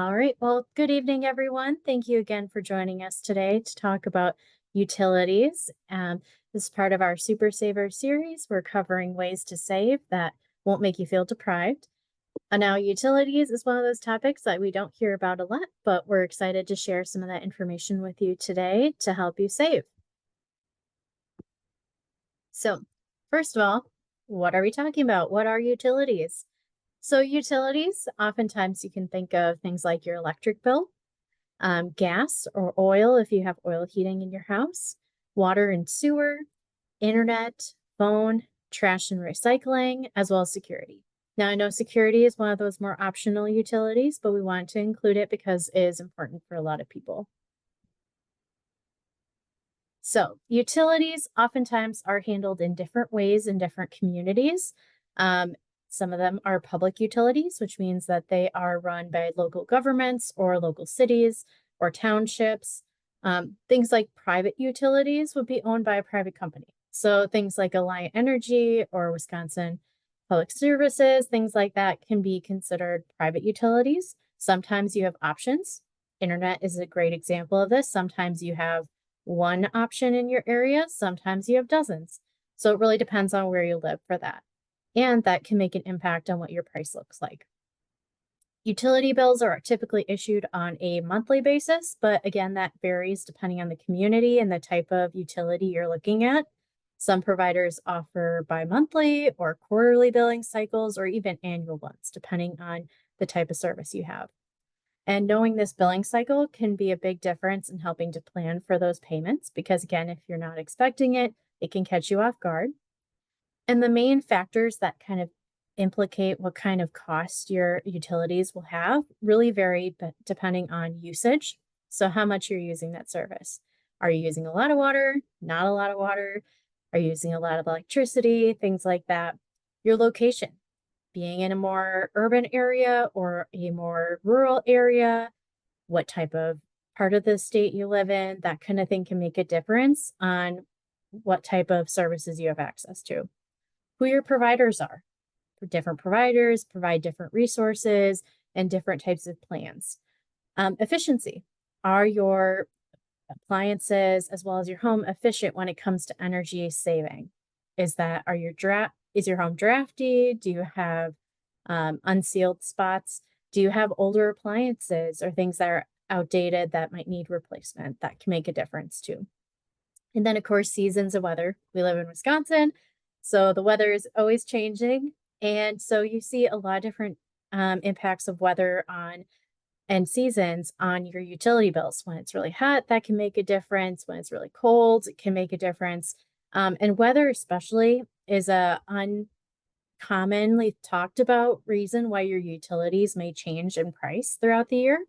All right. Well, good evening, everyone. Thank you again for joining us today to talk about utilities. This is part of our Super Saver series. We're covering ways to save that won't make you feel deprived. Now, utilities is one of those topics that we don't hear about a lot, but we're excited to share some of that information with you today to help you save. So, first of all, what are we talking about? What are utilities? So, utilities, oftentimes you can think of things like your electric bill, gas or oil if you have oil heating in your house, water and sewer, internet, phone, trash and recycling, as well as security. Now, I know security is one of those more optional utilities, but we want to include it because it is important for a lot of people. So, utilities oftentimes are handled in different ways in different communities. Um, some of them are public utilities, which means that they are run by local governments or local cities or townships. Things like private utilities would be owned by a private company. So, things like Alliant Energy or Wisconsin Public Services, things like that can be considered private utilities. Sometimes you have options. Internet is a great example of this. Sometimes you have one option in your area, sometimes you have dozens. So it really depends on where you live for that. And that can make an impact on what your price looks like. Utility bills are typically issued on a monthly basis, but again, that varies depending on the community and the type of utility you're looking at. Some providers offer bi monthly or quarterly billing cycles, or even annual ones, depending on the type of service you have. And knowing this billing cycle can be a big difference in helping to plan for those payments because, again, if you're not expecting it, it can catch you off guard. And the main factors that kind of implicate what kind of cost your utilities will have really vary depending on usage. So, how much you're using that service. Are you using a lot of water? Not a lot of water? Are you using a lot of electricity? Things like that. Your location, being in a more urban area or a more rural area, what type of part of the state you live in, that kind of thing can make a difference on what type of services you have access to. Who your providers are. Different providers provide different resources and different types of plans. Efficiency. Are your appliances as well as your home efficient when it comes to energy saving? Is your home drafty? Do you have unsealed spots? Do you have older appliances or things that are outdated that might need replacement? That can make a difference too. And then, of course, seasons of weather. We live in Wisconsin, so the weather is always changing. And so you see a lot of different impacts of weather on and seasons on your utility bills. When it's really hot, that can make a difference. When it's really cold, it can make a difference. And weather, especially, is a uncommonly talked about reason why your utilities may change in price throughout the year.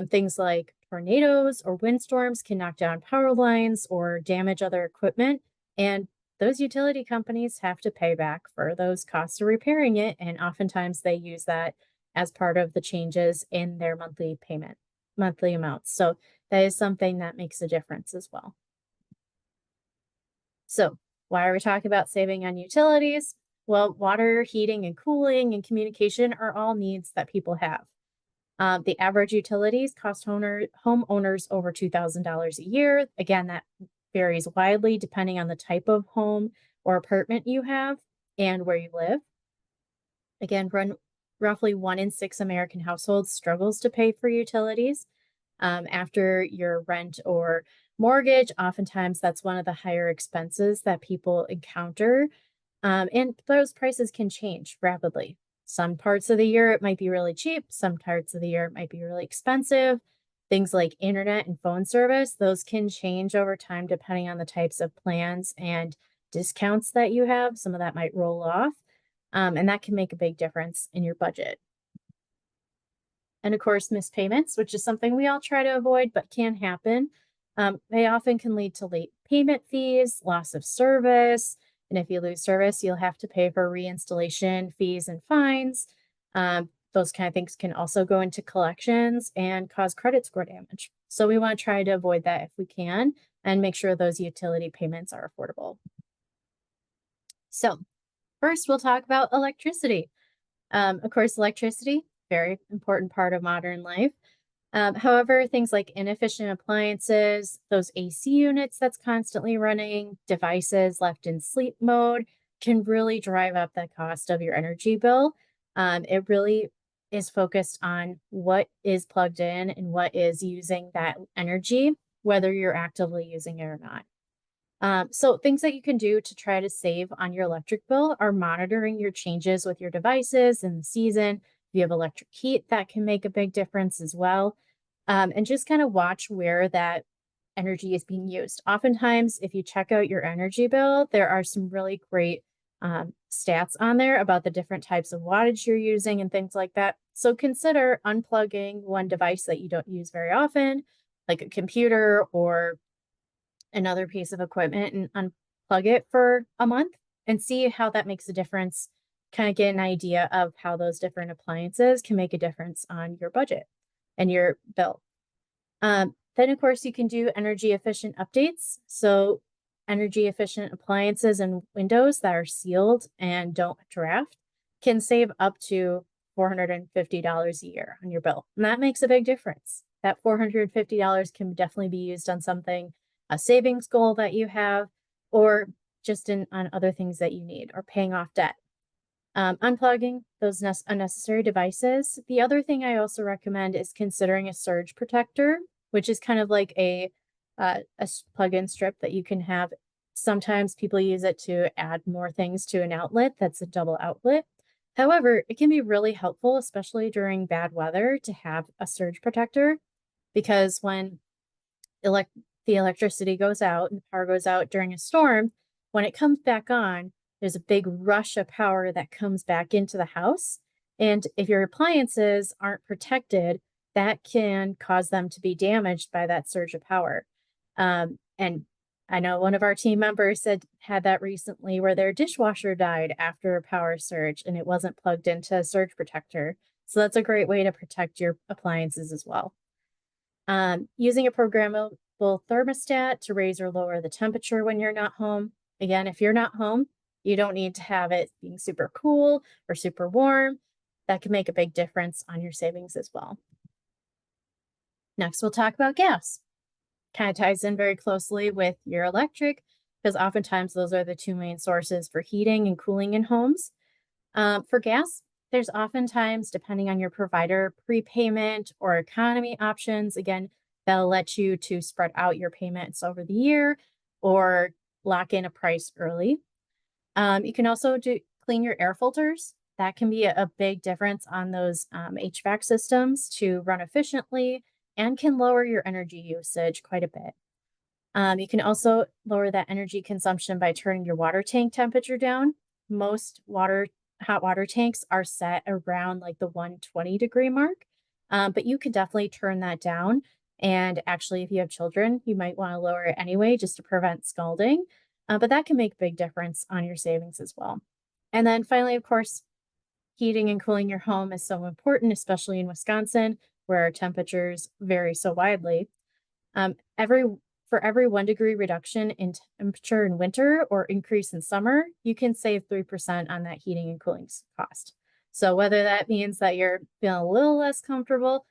Things like tornadoes or windstorms can knock down power lines or damage other equipment. And those utility companies have to pay back for those costs of repairing it. And oftentimes they use that as part of the changes in their monthly amounts. So that is something that makes a difference as well. So why are we talking about saving on utilities? Well, water, heating, and cooling and communication are all needs that people have. The average utilities cost homeowners over $2,000 a year. Again, that varies widely depending on the type of home or apartment you have and where you live. Again, roughly 1 in 6 American households struggles to pay for utilities. After your rent or mortgage, oftentimes that's one of the higher expenses that people encounter. And those prices can change rapidly. Some parts of the year it might be really cheap, some parts of the year it might be really expensive. Things like internet and phone service, those can change over time depending on the types of plans and discounts that you have. Some of that might roll off, and that can make a big difference in your budget. And of course, missed payments, which is something we all try to avoid, but can happen. They often can lead to late payment fees, loss of service. And if you lose service, you'll have to pay for reinstallation fees and fines. Those kind of things can also go into collections and cause credit score damage. So we want to try to avoid that if we can and make sure those utility payments are affordable. So first, we'll talk about electricity. Of course, electricity, very important part of modern life. However, things like inefficient appliances, those AC units that's constantly running, devices left in sleep mode can really drive up the cost of your energy bill. It really is focused on what is plugged in and what is using that energy, whether you're actively using it or not. So things that you can do to try to save on your electric bill are monitoring your changes with your devices in the season. If you have electric heat, that can make a big difference as well. And just kind of watch where that energy is being used. Oftentimes, if you check out your energy bill, there are some really great stats on there about the different types of wattage you're using and things like that. So consider unplugging one device that you don't use very often, like a computer or another piece of equipment, and unplug it for a month and see how that makes a difference. Kind of get an idea of how those different appliances can make a difference on your budget and your bill. Then, of course, you can do energy efficient updates. So, energy efficient appliances and windows that are sealed and don't draft can save up to $450 a year on your bill. And that makes a big difference. That $450 can definitely be used on something, a savings goal that you have, or just on other things that you need, or paying off debt. Unplugging those unnecessary devices. The other thing I also recommend is considering a surge protector, which is kind of like a plug-in strip that you can have. Sometimes people use it to add more things to an outlet that's a double outlet. However, it can be really helpful, especially during bad weather, to have a surge protector because when elect the electricity goes out and power goes out during a storm, when it comes back on, there's a big rush of power that comes back into the house. And if your appliances aren't protected, that can cause them to be damaged by that surge of power. And I know one of our team members had that recently where their dishwasher died after a power surge and it wasn't plugged into a surge protector. So that's a great way to protect your appliances as well. Using a programmable thermostat to raise or lower the temperature when you're not home. Again, if you're not home, you don't need to have it being super cool or super warm. That can make a big difference on your savings as well. Next, we'll talk about gas. Kind of ties in very closely with your electric because oftentimes those are the two main sources for heating and cooling in homes. For gas, there's oftentimes, depending on your provider, prepayment or economy options. Again, that'll let you to spread out your payments over the year or lock in a price early. You can also clean your air filters. That can be a big difference on those HVAC systems to run efficiently and can lower your energy usage quite a bit. You can also lower that energy consumption by turning your water tank temperature down. Most hot water tanks are set around like the 120-degree mark, but you can definitely turn that down. And actually, if you have children, you might want to lower it anyway just to prevent scalding. But that can make a big difference on your savings as well. And then finally, of course, heating and cooling your home is so important, especially in Wisconsin, where our temperatures vary so widely. For every 1 degree reduction in temperature in winter or increase in summer, you can save 3% on that heating and cooling cost. So whether that means that you're feeling a little less comfortable,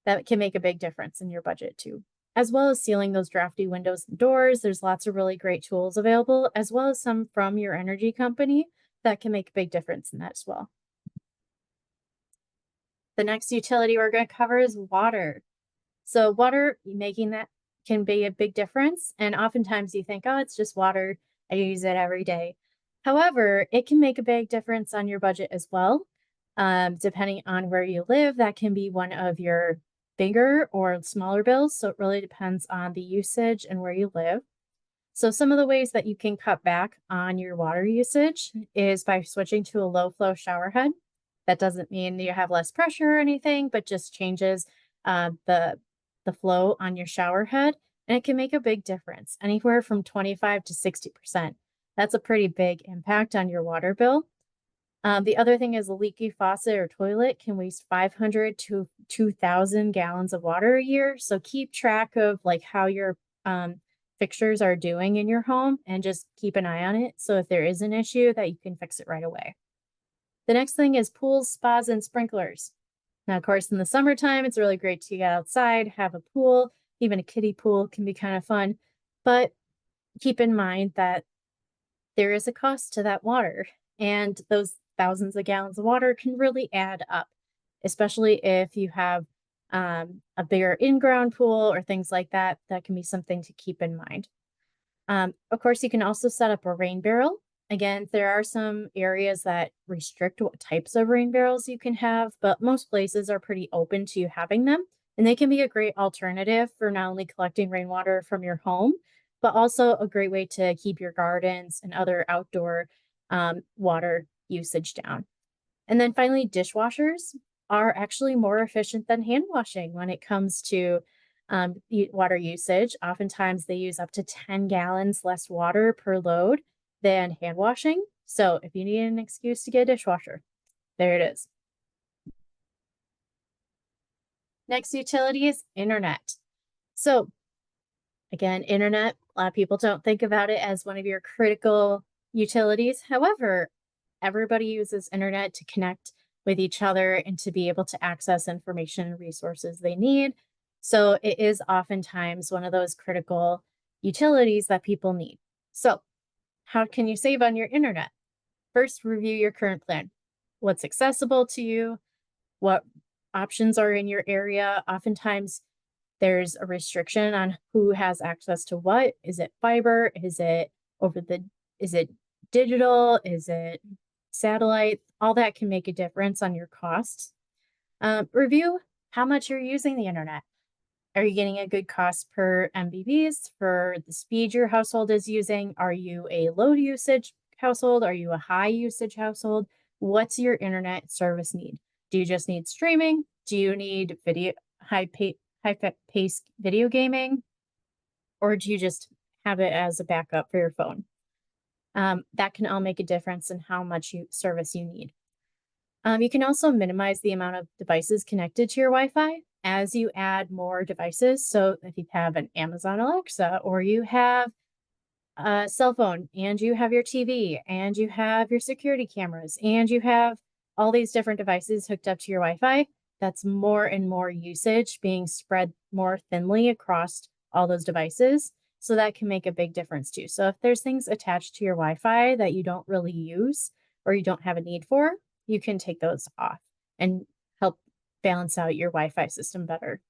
that can make a big difference in your budget too. As well as sealing those drafty windows and doors, there's lots of really great tools available, as well as some from your energy company that can make a big difference in that as well. The next utility we're going to cover is water. So water, making that can be a big difference. And oftentimes you think, oh, it's just water. I use it every day. However, it can make a big difference on your budget as well. Depending on where you live, that can be one of your bigger or smaller bills. So it really depends on the usage and where you live. So some of the ways that you can cut back on your water usage is by switching to a low flow shower head. That doesn't mean you have less pressure or anything, but just changes the flow on your shower head, and it can make a big difference, anywhere from 25 to 60%. That's a pretty big impact on your water bill. The other thing is a leaky faucet or toilet can waste 500 to 2,000 gallons of water a year. So keep track of like how your fixtures are doing in your home and just keep an eye on it. So if there is an issue that you can fix it right away. The next thing is pools, spas, and sprinklers. Now, of course, in the summertime, it's really great to get outside, have a pool, even a kiddie pool can be kind of fun. But keep in mind that there is a cost to that water, and those thousands of gallons of water can really add up, especially if you have a bigger in-ground pool or things like that. That can be something to keep in mind. Of course, you can also set up a rain barrel. Again, there are some areas that restrict what types of rain barrels you can have, but most places are pretty open to you having them. And they can be a great alternative for not only collecting rainwater from your home, but also a great way to keep your gardens and other outdoor water usage down. And then finally, dishwashers are actually more efficient than hand washing when it comes to water usage. Oftentimes, they use up to 10 gallons less water per load than hand washing. So, if you need an excuse to get a dishwasher, there it is. Next utility is internet. So, again, internet, a lot of people don't think about it as one of your critical utilities. However, everybody uses internet to connect with each other and to be able to access information and resources they need. So it is oftentimes one of those critical utilities that people need. So, how can you save on your internet? First, review your current plan. What's accessible to you? What options are in your area? Oftentimes, there's a restriction on who has access to what. Is it fiber? Is it digital? Is it satellite? All that can make a difference on your costs. Review how much you're using the internet. Are you getting a good cost per MBBs for the speed your household is using? Are you a low usage household? Are you a high usage household? What's your internet service need? Do you just need streaming? Do you need high paced video gaming? Or do you just have it as a backup for your phone? That can all make a difference in how much service you need. You can also minimize the amount of devices connected to your Wi-Fi as you add more devices. So if you have an Amazon Alexa, or you have a cell phone, and you have your TV, and you have your security cameras, and you have all these different devices hooked up to your Wi-Fi, that's more and more usage being spread more thinly across all those devices. So that can make a big difference too. So if there's things attached to your Wi-Fi that you don't really use or you don't have a need for, you can take those off and help balance out your Wi-Fi system better.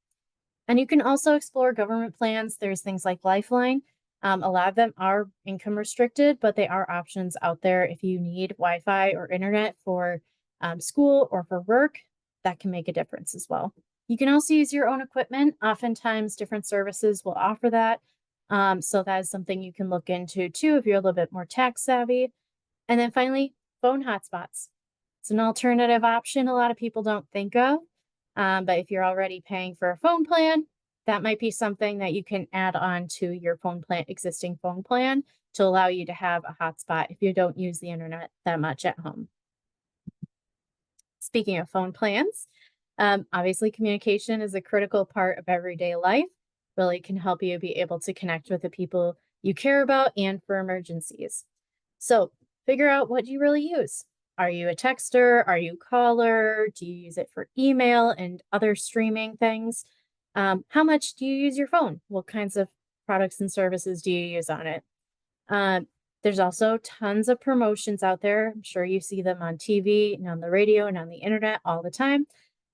And you can also explore government plans. There's things like Lifeline. A lot of them are income restricted, but they are options out there if you need Wi-Fi or internet for school or for work. That can make a difference as well. You can also use your own equipment. Oftentimes, different services will offer that. So that is something you can look into too if you're a little bit more tech savvy. And then finally, phone hotspots. It's an alternative option a lot of people don't think of. But if you're already paying for a phone plan, that might be something that you can add on to your existing phone plan to allow you to have a hotspot if you don't use the internet that much at home. Speaking of phone plans, obviously communication is a critical part of everyday life. Really can help you be able to connect with the people you care about and for emergencies. So figure out what you really use. Are you a texter? Are you a caller? Do you use it for email and other streaming things? How much do you use your phone? What kinds of products and services do you use on it? There's also tons of promotions out there. I'm sure you see them on TV and on the radio and on the internet all the time.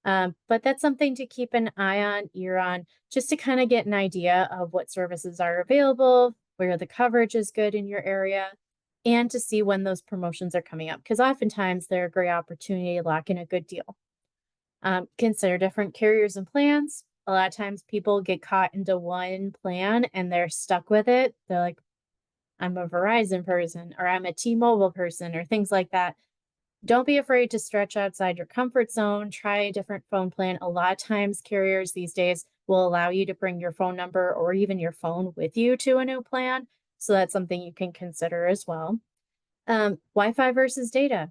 But that's something to keep an eye on, ear on, just to kind of get an idea of what services are available, where the coverage is good in your area, and to see when those promotions are coming up. Because oftentimes they're a great opportunity to lock in a good deal. Consider different carriers and plans. A lot of times people get caught into one plan and they're stuck with it. They're like, I'm a Verizon person, or I'm a T-Mobile person, or things like that. Don't be afraid to stretch outside your comfort zone. Try a different phone plan. A lot of times, carriers these days will allow you to bring your phone number or even your phone with you to a new plan. So that's something you can consider as well. Wi-Fi versus data.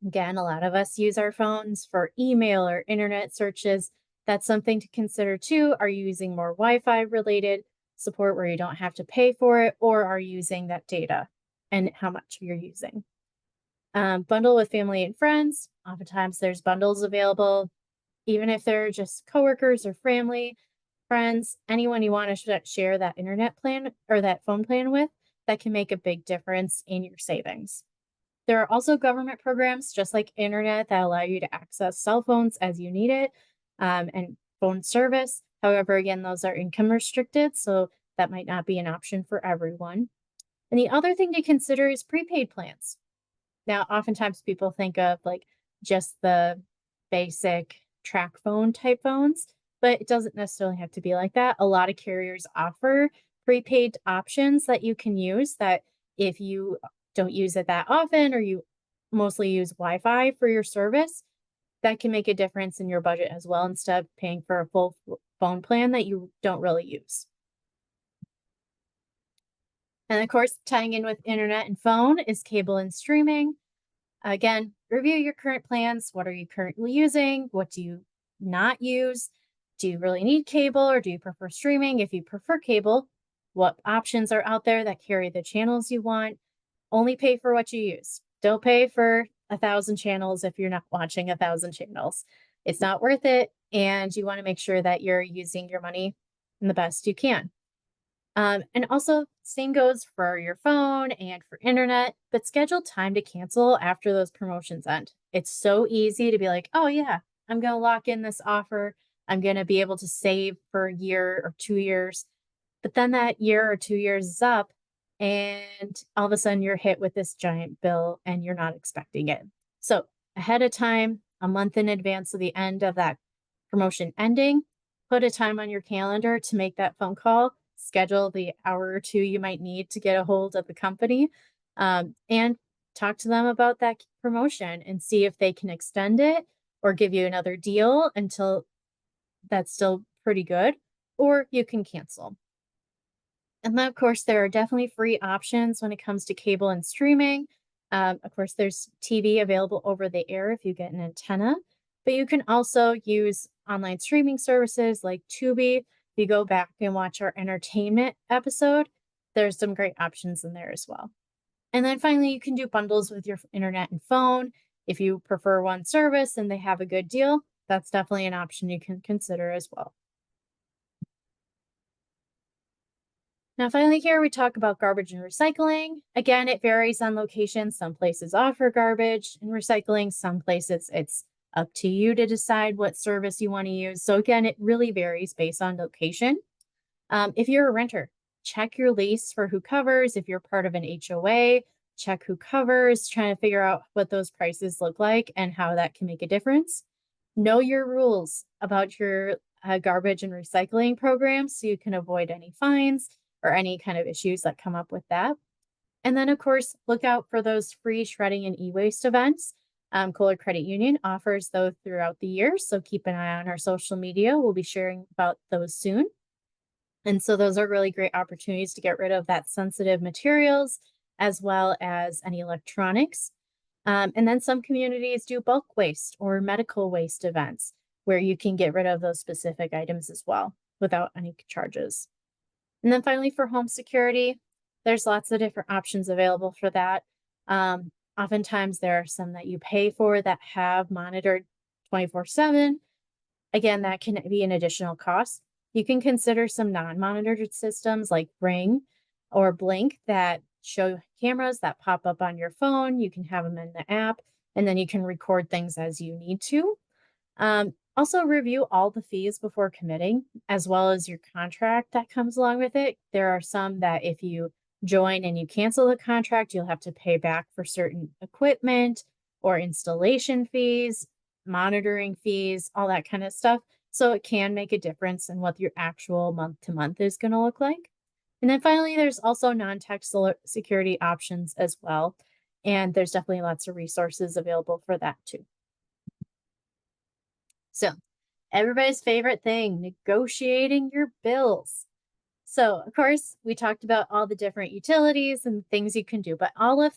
Again, a lot of us use our phones for email or internet searches. That's something to consider too. Are you using more Wi-Fi related support where you don't have to pay for it, or are you using that data and how much you're using? Bundle with family and friends. Oftentimes there's bundles available. even if they're just coworkers or family, friends, anyone you want to share that internet plan or that phone plan with, that can make a big difference in your savings. There are also government programs, just like internet, that allow you to access cell phones as you need it, and phone service. However, again, those are income restricted, so that might not be an option for everyone. And the other thing to consider is prepaid plans. Now, oftentimes people think of like just the basic track phone type phones, but it doesn't necessarily have to be like that. A lot of carriers offer prepaid options that you can use that if you don't use it that often or you mostly use Wi Fi for your service, that can make a difference in your budget as well instead of paying for a full phone plan that you don't really use. And of course, tying in with internet and phone is cable and streaming. Again, review your current plans. What are you currently using? What do you not use? Do you really need cable or do you prefer streaming? If you prefer cable, what options are out there that carry the channels you want? Only pay for what you use. Don't pay for 1,000 channels if you're not watching 1,000 channels. It's not worth it. And you want to make sure that you're using your money in the best you can. And also, same goes for your phone and for internet, but schedule time to cancel after those promotions end. It's so easy to be like, oh, yeah, I'm going to lock in this offer. I'm going to be able to save for a year or 2 years. But then that year or 2 years is up, and all of a sudden you're hit with this giant bill and you're not expecting it. So, ahead of time, a month in advance of the end of that promotion ending, put a time on your calendar to make that phone call, schedule the hour or two you might need to get a hold of the company, and talk to them about that promotion and see if they can extend it or give you another deal until that's still pretty good, or you can cancel. And then, of course, there are definitely free options when it comes to cable and streaming. Of course, there's TV available over the air if you get an antenna, but you can also use online streaming services like Tubi. If you go back and watch our entertainment episode, there's some great options in there as well. And then finally, you can do bundles with your internet and phone. If you prefer one service and they have a good deal, that's definitely an option you can consider as well. Now, finally, here we talk about garbage and recycling. Again, it varies on location. Some places offer garbage and recycling, some places it's up to you to decide what service you want to use. So, again, it really varies based on location. If you're a renter, check your lease for who covers. If you're part of an HOA, check who covers, trying to figure out what those prices look like and how that can make a difference. Know your rules about your garbage and recycling programs so you can avoid any fines or any kind of issues that come up with that. And then, of course, look out for those free shredding and e-waste events. Kohler Credit Union offers those throughout the year, so keep an eye on our social media. We'll be sharing about those soon. And so those are really great opportunities to get rid of that sensitive materials as well as any electronics. And then some communities do bulk waste or medical waste events where you can get rid of those specific items as well without any charges. And then finally, for home security, there's lots of different options available for that. Oftentimes, there are some that you pay for that have monitored 24/7. Again, that can be an additional cost. You can consider some non monitored systems like Ring or Blink that show cameras that pop up on your phone. You can have them in the app, and then you can record things as you need to. Also, review all the fees before committing, as well as your contract that comes along with it. There are some that if you join and you cancel the contract, you'll have to pay back for certain equipment or installation fees, monitoring fees, all that kind of stuff. So it can make a difference in what your actual month to month is going to look like. And then finally, there's also non-tech security options as well. And there's definitely lots of resources available for that too. So, everybody's favorite thing, negotiating your bills. So, of course, we talked about all the different utilities and things you can do, but all of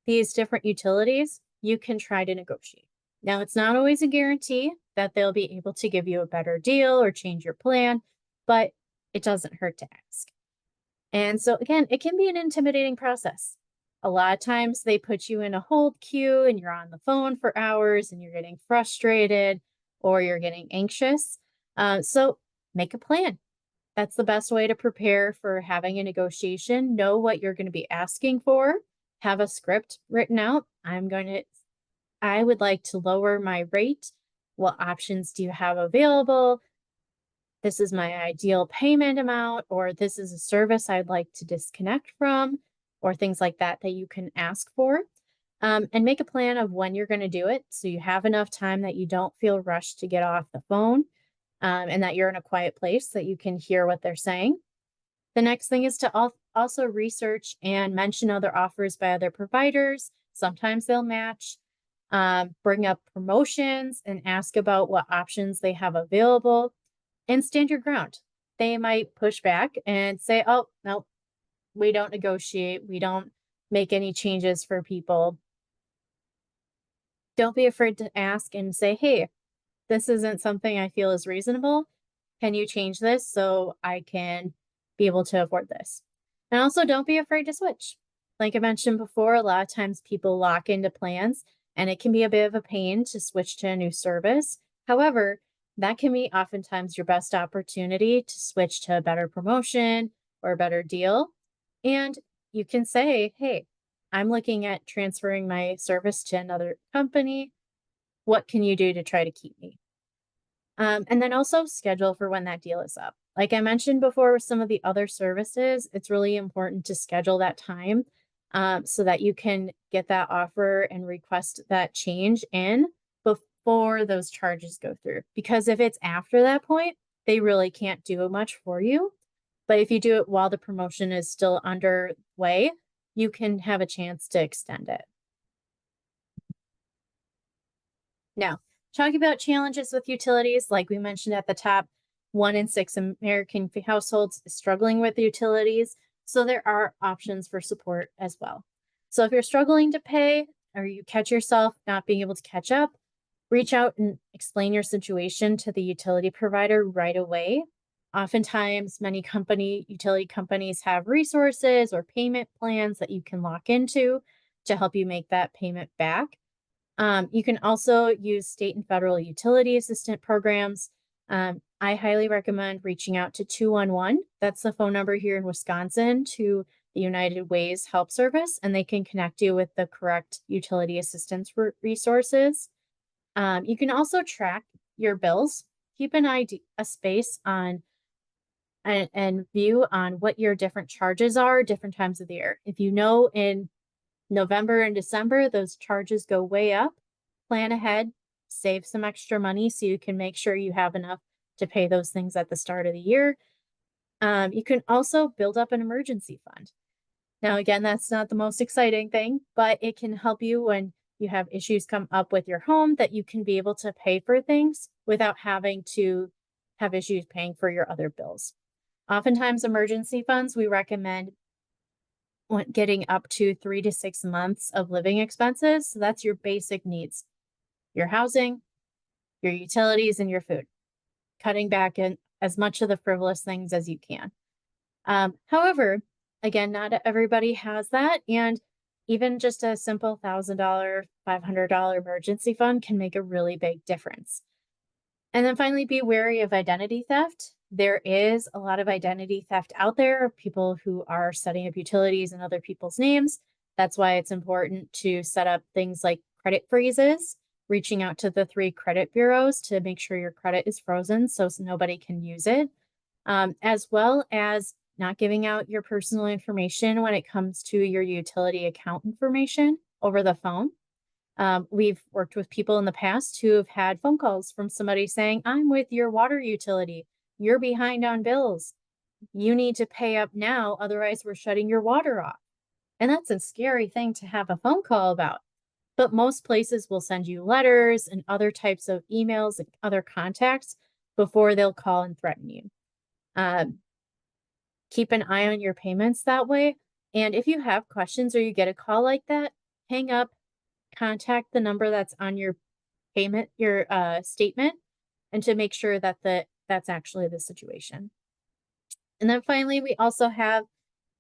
these different utilities you can try to negotiate. Now, it's not always a guarantee that they'll be able to give you a better deal or change your plan, but it doesn't hurt to ask. And so, again, it can be an intimidating process. A lot of times they put you in a hold queue and you're on the phone for hours and you're getting frustrated, or you're getting anxious. So make a plan. That's the best way to prepare for having a negotiation. Know what you're going to be asking for. Have a script written out. I would like to lower my rate. What options do you have available? This is my ideal payment amount, or this is a service I'd like to disconnect from, or things like that that you can ask for. And make a plan of when you're going to do it so you have enough time that you don't feel rushed to get off the phone, and that you're in a quiet place that you can hear what they're saying. The next thing is to also research and mention other offers by other providers. Sometimes they'll match. Bring up promotions and ask about what options they have available, and stand your ground. They might push back and say, oh, no, we don't negotiate. We don't make any changes for people. Don't be afraid to ask and say, hey, this isn't something I feel is reasonable. Can you change this so I can be able to afford this? And also, don't be afraid to switch. Like I mentioned before, a lot of times people lock into plans and it can be a bit of a pain to switch to a new service. However, that can be oftentimes your best opportunity to switch to a better promotion or a better deal. And you can say, hey, I'm looking at transferring my service to another company. What can you do to try to keep me? And then also schedule for when that deal is up. Like I mentioned before with some of the other services, it's really important to schedule that time, so that you can get that offer and request that change in before those charges go through. Because if it's after that point, they really can't do much for you. But if you do it while the promotion is still underway, you can have a chance to extend it. Now, talking about challenges with utilities, like we mentioned at the top, 1 in 6 American households is struggling with utilities. So there are options for support as well. So if you're struggling to pay or you catch yourself not being able to catch up, reach out and explain your situation to the utility provider right away. Oftentimes, utility companies have resources or payment plans that you can lock into to help you make that payment back. You can also use state and federal utility assistant programs. I highly recommend reaching out to 211. That's the phone number here in Wisconsin to the United Ways Help Service, and they can connect you with the correct utility assistance resources. You can also track your bills. Keep a space on and view on what your different charges are different times of the year. If you know in November and December, those charges go way up. Plan ahead, save some extra money so you can make sure you have enough to pay those things at the start of the year. You can also build up an emergency fund. Now, again, that's not the most exciting thing, but it can help you when you have issues come up with your home that you can be able to pay for things without having to have issues paying for your other bills. Oftentimes, emergency funds, we recommend getting up to 3 to 6 months of living expenses. So that's your basic needs, your housing, your utilities, and your food, cutting back in as much of the frivolous things as you can. However, again, not everybody has that. And even just a simple $1,000, $500 emergency fund can make a really big difference. And then finally, be wary of identity theft. There is a lot of identity theft out there of people who are setting up utilities in other people's names. That's why it's important to set up things like credit freezes, reaching out to the 3 credit bureaus to make sure your credit is frozen so nobody can use it, as well as not giving out your personal information when it comes to your utility account information over the phone. We've worked with people in the past who have had phone calls from somebody saying, I'm with your water utility. You're behind on bills. You need to pay up now, otherwise, we're shutting your water off. And that's a scary thing to have a phone call about. But most places will send you letters and other types of emails and other contacts before they'll call and threaten you. Keep an eye on your payments that way. And if you have questions or you get a call like that, hang up, contact the number that's on your statement, and to make sure that that's actually the situation. And then finally, we also have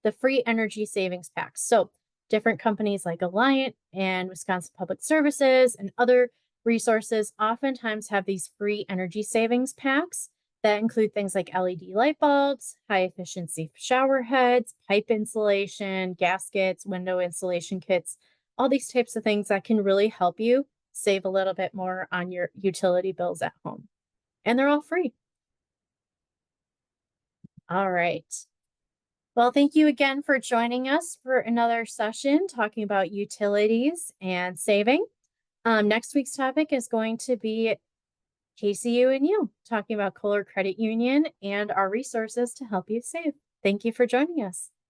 the free energy savings packs. So different companies like Alliant and Wisconsin Public Services and other Resources oftentimes have these free energy savings packs that include things like LED light bulbs, high efficiency shower heads, pipe insulation, gaskets, window insulation kits, all these types of things that can really help you save a little bit more on your utility bills at home. And they're all free. All right. Well, thank you again for joining us for another session talking about utilities and saving. Next week's topic is going to be KCU and you, talking about Kohler Credit Union and our resources to help you save. Thank you for joining us.